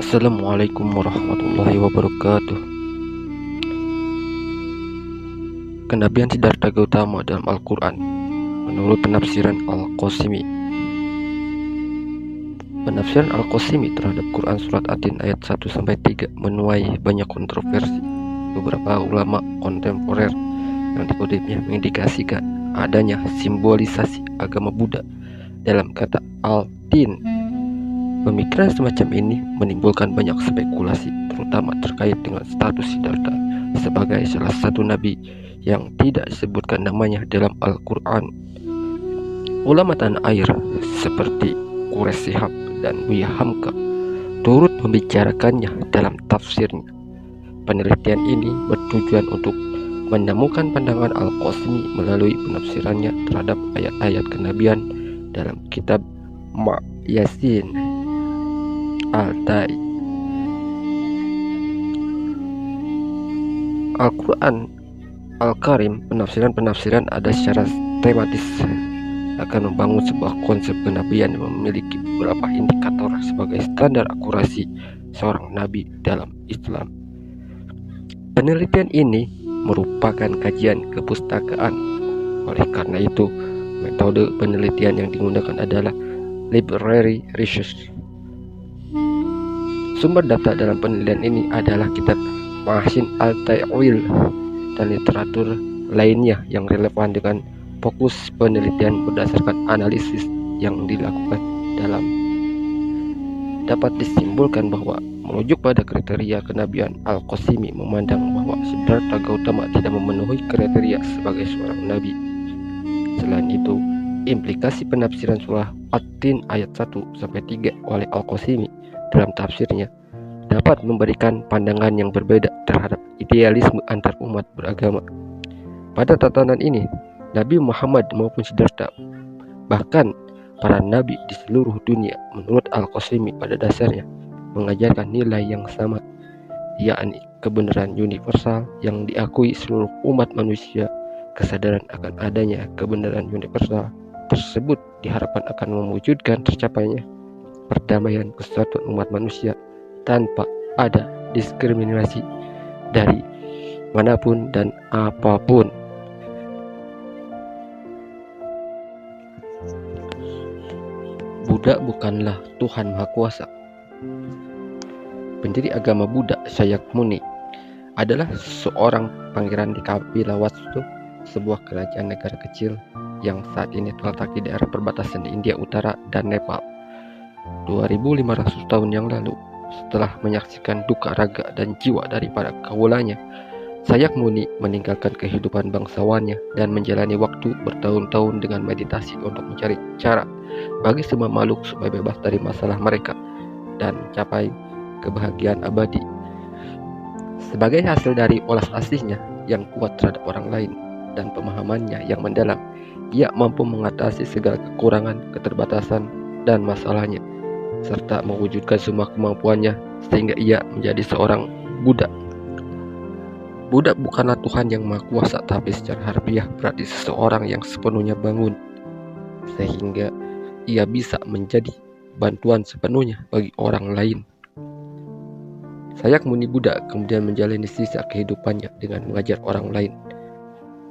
Assalamualaikum warahmatullahi wabarakatuh. Kenabian Siddhartha Gautama dalam Al-Quran menurut penafsiran Al-Qasimi. Penafsiran Al-Qasimi terhadap Quran Surat At-Tin ayat 1-3 menuai banyak kontroversi. Beberapa ulama kontemporer yang dikutipnya mengindikasikan adanya simbolisasi agama Buddha dalam kata Al-Tin. Pemikiran semacam ini menimbulkan banyak spekulasi, terutama terkait dengan status Siddhartha sebagai salah satu nabi yang tidak disebutkan namanya dalam Al-Quran. Ulama tanah air seperti Quraisy Shihab dan Buya Hamka turut membicarakannya dalam tafsirnya. Penelitian ini bertujuan untuk menemukan pandangan Al-Qasimi melalui penafsirannya terhadap ayat-ayat kenabian dalam kitab Yasin Al-Tai. Al-Quran Al-Karim, penafsiran ada secara tematis akan membangun sebuah konsep kenabian yang memiliki beberapa indikator sebagai standar akurasi seorang nabi dalam Islam. Penelitian ini merupakan kajian kepustakaan. Oleh karena itu, metode penelitian yang digunakan adalah library research. Sumber data dalam penelitian ini adalah kitab Mahsin Al-Ta'wil dan literatur lainnya yang relevan dengan fokus penelitian berdasarkan analisis yang dilakukan dalam. Dapat disimpulkan bahwa merujuk pada kriteria kenabian, Al-Qasimi memandang bahwa Siddhartha Gautama tidak memenuhi kriteria sebagai seorang nabi. Selain itu, implikasi penafsiran surah At-Tin ayat 1-3 oleh Al-Qasimi dalam tafsirnya dapat memberikan pandangan yang berbeda terhadap idealisme antar umat beragama. Pada tatanan ini, Nabi Muhammad maupun Siddhartha, bahkan para nabi di seluruh dunia menurut Al-Qasimi pada dasarnya mengajarkan nilai yang sama, yakni kebenaran universal yang diakui seluruh umat manusia. Kesadaran akan adanya kebenaran universal tersebut diharapkan akan mewujudkan tercapainya perdamaian kesatuan umat manusia tanpa ada diskriminasi dari manapun dan apapun. Buddha bukanlah Tuhan Maha Kuasa. Pendiri agama Buddha, Shakyamuni, adalah seorang pangeran di kabilah Watsu, sebuah kerajaan negara kecil yang saat ini terletak di daerah perbatasan di India Utara dan Nepal. 2500 tahun yang lalu, setelah menyaksikan duka raga dan jiwa dari para kawulanya, Shakyamuni meninggalkan kehidupan bangsawannya dan menjalani waktu bertahun-tahun dengan meditasi untuk mencari cara bagi semua makhluk supaya bebas dari masalah mereka dan mencapai kebahagiaan abadi. Sebagai hasil dari olas asihnya yang kuat terhadap orang lain dan pemahamannya yang mendalam, ia mampu mengatasi segala kekurangan, keterbatasan, dan masalahnya, serta mewujudkan semua kemampuannya sehingga ia menjadi seorang Buddha. Buddha bukanlah Tuhan yang Maha Kuasa, tapi secara harfiah berarti seseorang yang sepenuhnya bangun, sehingga ia bisa menjadi bantuan sepenuhnya bagi orang lain. Shakyamuni Buddha kemudian menjalani sisa kehidupannya dengan mengajar orang lain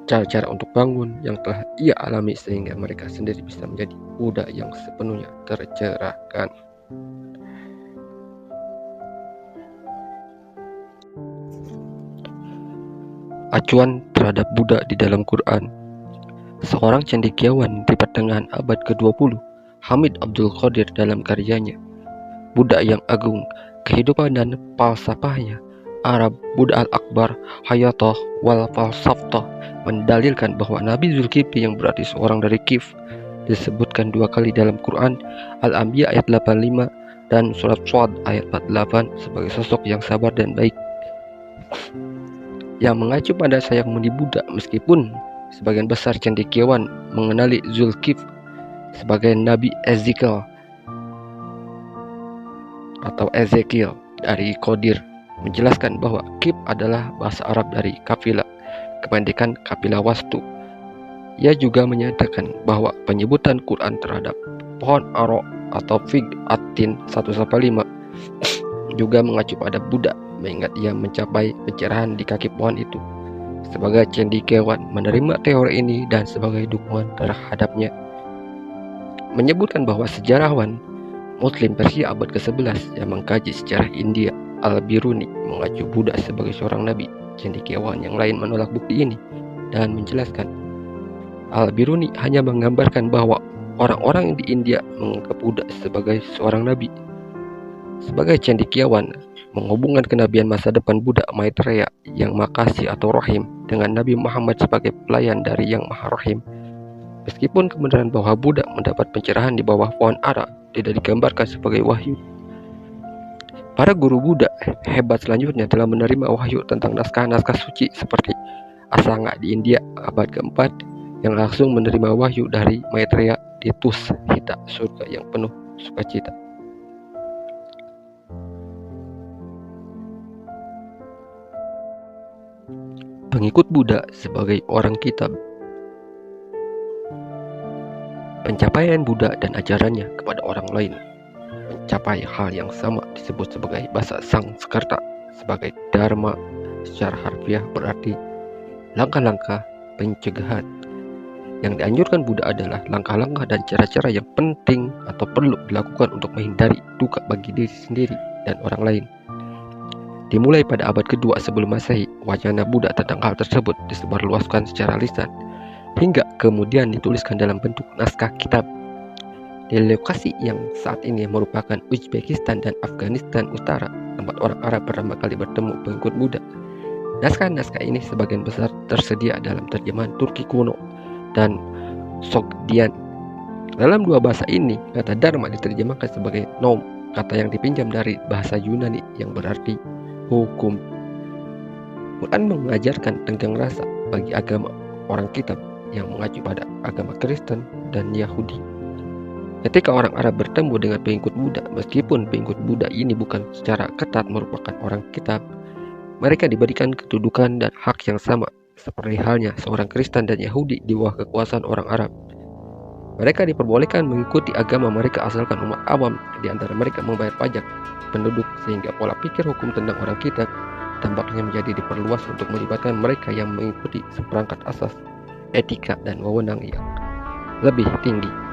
cara-cara untuk bangun yang telah ia alami sehingga mereka sendiri bisa menjadi Buddha yang sepenuhnya tercerahkan. Acuan terhadap Buddha di dalam Quran. Seorang cendekiawan di pertengahan abad ke-20, Hamid Abdul Qadir, dalam karyanya Buddha yang Agung, Kehidupan dan Falsafahnya Arab, Buddha Al-Akbar, Hayatah wal Falsafah, mendalilkan bahwa Nabi Zulkifli, yang berarti seorang dari Kif, disebutkan 2 kali dalam Quran, Al-Anbiya ayat 85 dan surat Shad ayat 48 sebagai sosok yang sabar dan baik. Yang mengacu pada Shakyamuni Buddha, meskipun sebagian besar cendekiawan mengenali Zulkifli sebagai Nabi Ezekiel dari Qadir menjelaskan bahwa Kif adalah bahasa Arab dari kafilah, kependekan kafilah Wastu. Ia juga menyatakan bahwa penyebutan Quran terhadap pohon aro atau fig At-Tin 1-5 juga mengacu pada Buddha, mengingat ia mencapai pencerahan di kaki pohon itu. Sebagai cendekiawan menerima teori ini dan sebagai dukungan terhadapnya, menyebutkan bahwa sejarawan Muslim Persia abad ke-11 yang mengkaji sejarah India, Al-Biruni, mengacu Buddha sebagai seorang nabi. Cendekiawan yang lain menolak bukti ini dan menjelaskan Al-Biruni hanya menggambarkan bahwa orang-orang di India menganggap Buddha sebagai seorang nabi. Sebagai cendekiawan, menghubungkan kenabian masa depan Buddha Maitreya yang Makasih atau Rahim dengan Nabi Muhammad sebagai pelayan dari Yang Maha Rahim. Meskipun kebenaran bahwa Buddha mendapat pencerahan di bawah pohon ara tidak digambarkan sebagai wahyu, para guru Buddha hebat selanjutnya telah menerima wahyu tentang naskah-naskah suci seperti Asanga di India abad keempat yang langsung menerima wahyu dari Maitreya di Tushita, surga yang penuh sukacita. Pengikut Buddha sebagai orang kitab. Pencapaian Buddha dan ajarannya kepada orang lain mencapai hal yang sama disebut sebagai bahasa Sanskerta sebagai Dharma. Secara harfiah berarti langkah-langkah pencegahan. Yang dianjurkan Buddha adalah langkah-langkah dan cara-cara yang penting atau perlu dilakukan untuk menghindari duka bagi diri sendiri dan orang lain. Dimulai pada abad kedua sebelum Masehi, wacana Buddha tentang hal tersebut disebarluaskan secara lisan, hingga kemudian dituliskan dalam bentuk naskah kitab. Di lokasi yang saat ini merupakan Uzbekistan dan Afghanistan Utara, tempat orang Arab pertama kali bertemu pengikut Buddha. Naskah-naskah ini sebagian besar tersedia dalam terjemahan Turki kuno dan Sogdian. Dalam dua bahasa ini, kata Dharma diterjemahkan sebagai nom, kata yang dipinjam dari bahasa Yunani yang berarti hukum. Quran mengajarkan tenggang rasa bagi agama orang kitab yang mengacu pada agama Kristen dan Yahudi. Ketika orang Arab bertemu dengan pengikut Buddha, meskipun pengikut Buddha ini bukan secara ketat merupakan orang kitab, mereka diberikan kedudukan dan hak yang sama, seperti halnya seorang Kristen dan Yahudi di bawah kekuasaan orang Arab. Mereka diperbolehkan mengikuti agama mereka asalkan umat awam di antara mereka membayar pajak penduduk, sehingga pola pikir hukum tentang orang kitab tampaknya menjadi diperluas untuk melibatkan mereka yang mengikuti seperangkat asas etika dan wewenang yang lebih tinggi.